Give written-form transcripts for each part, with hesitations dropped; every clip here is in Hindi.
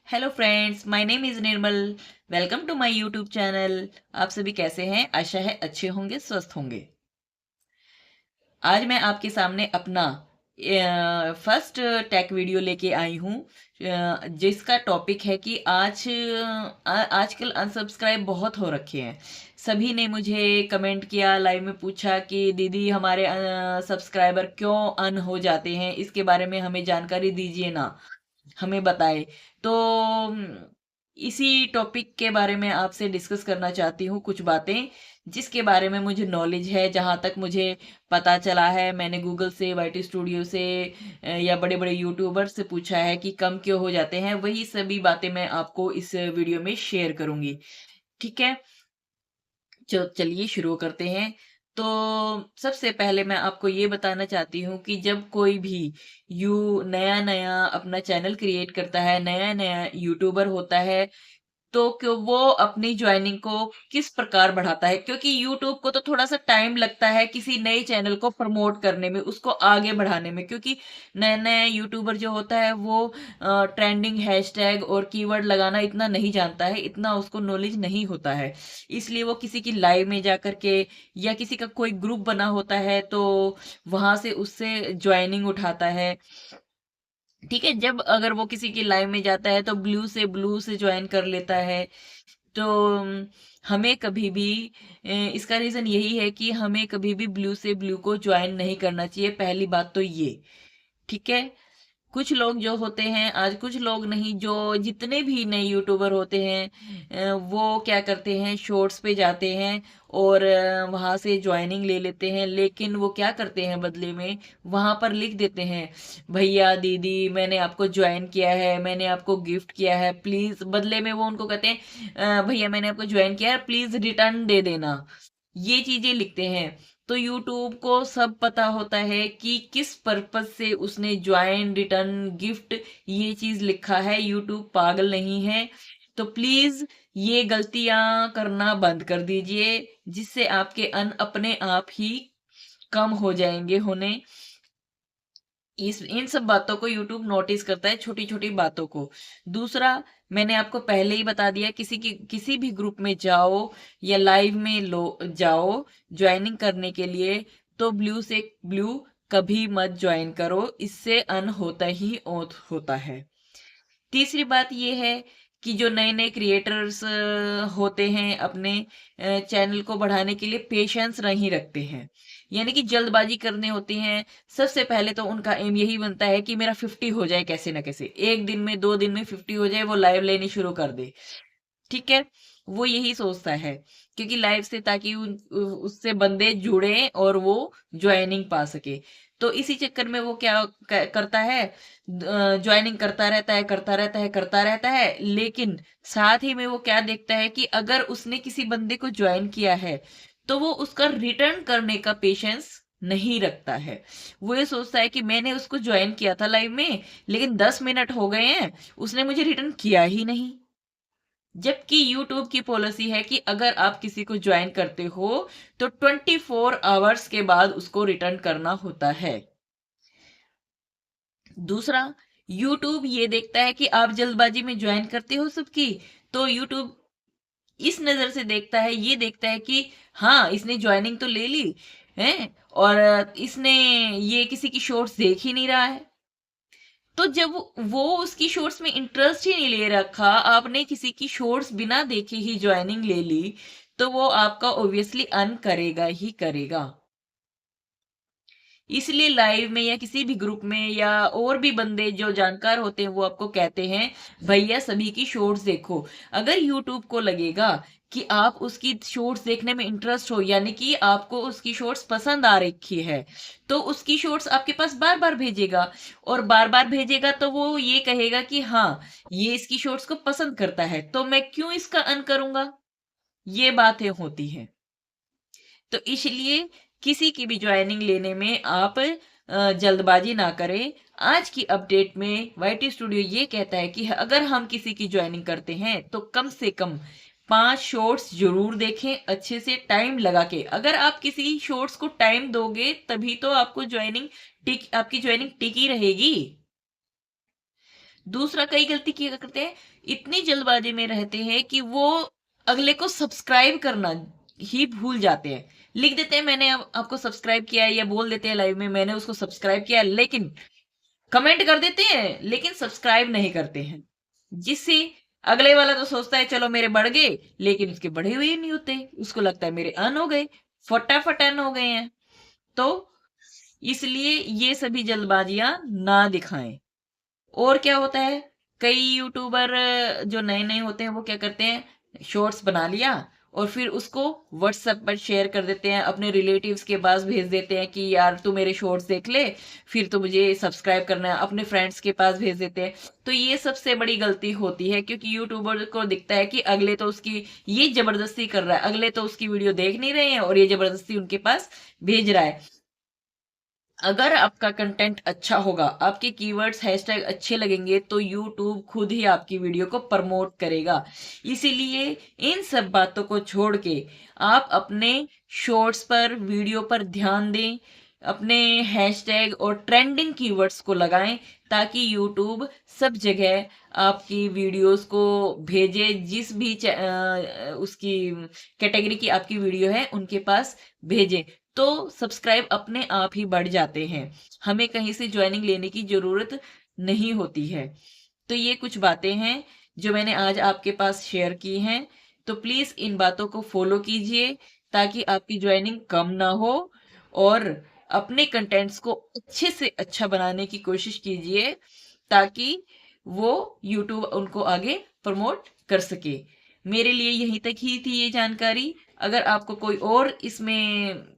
Hello friends, my name is Nirmal. Welcome to my YouTube channel. आप सभी कैसे हैं? आशा है अच्छे होंगे, स्वस्थ होंगे। आज मैं आपके सामने अपना फर्स्ट टेक वीडियो लेके आई हूँ, जिसका टॉपिक है कि आजकल अनसब्सक्राइब बहुत हो रखे हैं। सभी ने मुझे कमेंट किया, लाइव में पूछा कि दीदी हमारे सब्सक्राइबर क्यों अन हो जाते हैं, इसके बारे में हमें जानकारी दीजिए ना, हमें बताए। तो इसी टॉपिक के बारे में आपसे डिस्कस करना चाहती हूँ, कुछ बातें जिसके बारे में मुझे नॉलेज है, जहाँ तक मुझे पता चला है। मैंने गूगल से, वाईटी स्टूडियो से या बड़े बड़े यूट्यूबर से पूछा है कि कम क्यों हो जाते हैं। वही सभी बातें मैं आपको इस वीडियो में शेयर करूंगी। ठीक है, चलिए शुरू करते हैं। तो सबसे पहले मैं आपको ये बताना चाहती हूँ कि जब कोई भी नया नया अपना चैनल क्रिएट करता है, नया नया यूट्यूबर होता है, तो क्यों वो अपनी ज्वाइनिंग को किस प्रकार बढ़ाता है, क्योंकि यूट्यूब को तो थोड़ा सा टाइम लगता है किसी नए चैनल को प्रमोट करने में, उसको आगे बढ़ाने में, क्योंकि नया नया यूट्यूबर जो होता है वो ट्रेंडिंग हैशटैग और कीवर्ड लगाना इतना नहीं जानता है, इतना उसको नॉलेज नहीं होता है। इसलिए वो किसी की लाइव में जाकर के या किसी का कोई ग्रुप बना होता है तो वहां से उससे ज्वाइनिंग उठाता है। ठीक है, जब अगर वो किसी की लाइव में जाता है तो ब्लू से ज्वाइन कर लेता है। तो हमें कभी भी इसका रीजन यही है कि हमें कभी भी ब्लू से ब्लू को ज्वाइन नहीं करना चाहिए, पहली बात तो ये। ठीक है, कुछ लोग जो होते हैं, आज कुछ लोग नहीं, जो जितने भी नए यूट्यूबर होते हैं वो क्या करते हैं, शॉर्ट्स पे जाते हैं और वहां से ज्वाइनिंग ले लेते हैं। लेकिन वो क्या करते हैं बदले में, वहां पर लिख देते हैं, भैया दीदी मैंने आपको ज्वाइन किया है, मैंने आपको गिफ्ट किया है, प्लीज। बदले में वो उनको कहते हैं भैया मैंने आपको ज्वाइन किया है, प्लीज रिटर्न दे देना, ये चीजें लिखते हैं। तो यूट्यूब को सब पता होता है कि किस पर्पज से उसने ज्वाइन, रिटर्न, गिफ्ट ये चीज लिखा है। यूट्यूब पागल नहीं है। तो प्लीज ये गलतियां करना बंद कर दीजिए, जिससे आपके अन अपने आप ही कम हो जाएंगे होने। इस इन सब बातों को यूट्यूब नोटिस करता है, छोटी छोटी बातों को। दूसरा, मैंने आपको पहले ही बता दिया, किसी भी ग्रुप में जाओ या लाइव में लो जाओ ज्वाइनिंग करने के लिए, तो ब्लू से ब्लू कभी मत ज्वाइन करो, इससे अन होता ही होता है। तीसरी बात ये है कि जो नए नए क्रिएटर्स होते हैं, अपने चैनल को बढ़ाने के लिए पेशेंस नहीं रखते हैं, यानी कि जल्दबाजी करने होती हैं। सबसे पहले तो उनका एम यही बनता है कि मेरा 50 हो जाए, कैसे ना कैसे एक दिन में, 2 दिन में 50 हो जाए, वो लाइव लेनी शुरू कर दे। ठीक है, वो यही सोचता है, क्योंकि लाइव से ताकि उससे बंदे जुड़े और वो ज्वाइनिंग पा सके। तो इसी चक्कर में वो क्या करता है, ज्वाइनिंग करता रहता है, करता रहता है, करता रहता है। लेकिन साथ ही में वो क्या देखता है कि अगर उसने किसी बंदे को ज्वाइन किया है तो वो उसका रिटर्न करने का पेशेंस नहीं रखता है। वो ये सोचता है कि मैंने उसको ज्वाइन किया था लाइव में, लेकिन 10 मिनट हो गए हैं, उसने मुझे रिटर्न किया ही नहीं। जबकि यूट्यूब की पॉलिसी है कि अगर आप किसी को ज्वाइन करते हो तो 24 आवर्स के बाद उसको रिटर्न करना होता है। दूसरा, यूट्यूब ये देखता है कि आप जल्दबाजी में ज्वाइन करते हो सबकी, तो यूट्यूब इस नजर से देखता है, ये देखता है कि हाँ इसने ज्वाइनिंग तो ले ली है, और इसने ये किसी की शॉर्ट्स देख ही नहीं रहा है। तो जब वो उसकी शॉर्ट्स में इंटरेस्ट ही नहीं ले रखा, आपने किसी की शॉर्ट्स बिना देखे ही ज्वाइनिंग ले ली, तो वो आपका ऑब्वियसली अन करेगा ही करेगा। इसलिए लाइव में या किसी भी ग्रुप में या और भी बंदे जो जानकार होते हैं वो आपको कहते हैं भैया सभी की शॉर्ट्स देखो। अगर यूट्यूब को लगेगा कि आप उसकी शॉर्ट्स देखने में इंटरेस्ट हो, यानी कि आपको उसकी शॉर्ट्स पसंद आ रखी है, तो उसकी शॉर्ट्स आपके पास बार बार भेजेगा। और बार बार भेजेगा तो वो ये कहेगा कि हाँ ये इसकी शॉर्ट्स को पसंद करता है, तो मैं क्यों इसका अन करूंगा। ये बातें होती हैं। तो इसलिए किसी की भी ज्वाइनिंग लेने में आप जल्दबाजी ना करें। आज की अपडेट में वाईटी स्टूडियो ये कहता है कि अगर हम किसी की ज्वाइनिंग करते हैं तो कम से कम 5 शॉर्ट्स जरूर देखें, अच्छे से टाइम लगा के। अगर आप किसी शॉर्ट्स को टाइम दोगे तभी तो आपको आपकी ज्वाइनिंग टिकी रहेगी। दूसरा कई गलती क्या करते हैं, इतनी जल्दबाजी में रहते हैं कि वो अगले को सब्सक्राइब करना ही भूल जाते हैं। लिख देते हैं मैंने अब आपको सब्सक्राइब किया है, या बोल देते हैं लाइव में मैंने उसको सब्सक्राइब किया है, लेकिन कमेंट कर देते हैं लेकिन सब्सक्राइब नहीं करते हैं। जिससे अगले वाला तो सोचता है चलो मेरे बढ़ गए, लेकिन उसके बढ़े हुए नहीं होते, उसको लगता है मेरे अर्न हो गए, फटाफट अर्न हो गए हैं। तो इसलिए ये सभी जल्दबाजियां ना दिखाएं। और क्या होता है, कई यूट्यूबर जो नए नए होते हैं वो क्या करते हैं, शॉर्ट्स बना लिया और फिर उसको व्हाट्सएप पर शेयर कर देते हैं, अपने रिलेटिव्स के पास भेज देते हैं कि यार तू मेरे शॉर्ट्स देख ले, फिर तो मुझे सब्सक्राइब करना है, अपने फ्रेंड्स के पास भेज देते हैं। तो ये सबसे बड़ी गलती होती है, क्योंकि यूट्यूबर को दिखता है कि अगले तो उसकी ये जबरदस्ती कर रहा है, अगले तो उसकी वीडियो देख नहीं रहे हैं और ये जबरदस्ती उनके पास भेज रहा है। अगर आपका कंटेंट अच्छा होगा, आपके कीवर्ड्स हैशटैग अच्छे लगेंगे, तो यूट्यूब खुद ही आपकी वीडियो को प्रमोट करेगा। इसीलिए इन सब बातों को छोड़ के आप अपने शॉर्ट्स पर, वीडियो पर ध्यान दें, अपने हैशटैग और ट्रेंडिंग कीवर्ड्स को लगाएं, ताकि यूट्यूब सब जगह आपकी वीडियोस को भेजे, जिस भी उसकी कैटेगरी की आपकी वीडियो है उनके पास भेजे, तो सब्सक्राइब अपने आप ही बढ़ जाते हैं। हमें कहीं से ज्वाइनिंग लेने की जरूरत नहीं होती है। तो ये कुछ बातें हैं जो मैंने आज आपके पास शेयर की हैं। तो प्लीज इन बातों को फॉलो कीजिए, ताकि आपकी ज्वाइनिंग कम ना हो, और अपने कंटेंट्स को अच्छे से अच्छा बनाने की कोशिश कीजिए, ताकि वो यूट्यूब उनको आगे प्रमोट कर सके। मेरे लिए यहीं तक ही थी ये जानकारी। अगर आपको कोई और इसमें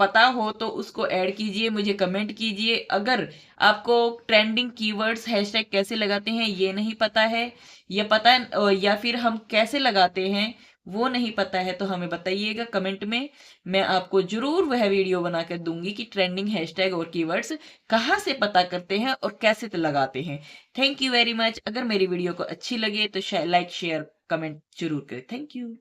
पता हो तो उसको ऐड कीजिए, मुझे कमेंट कीजिए। अगर आपको ट्रेंडिंग कीवर्ड्स हैशटैग कैसे लगाते हैं ये नहीं पता है, या फिर हम कैसे लगाते हैं वो नहीं पता है, तो हमें बताइएगा कमेंट में। मैं आपको जरूर वह वीडियो बनाकर दूंगी कि ट्रेंडिंग हैशटैग और कीवर्ड्स कहाँ से पता करते हैं और कैसे तो लगाते हैं। Thank you very much. अगर मेरी वीडियो को अच्छी लगे तो लाइक शेयर कमेंट जरूर करें। Thank you.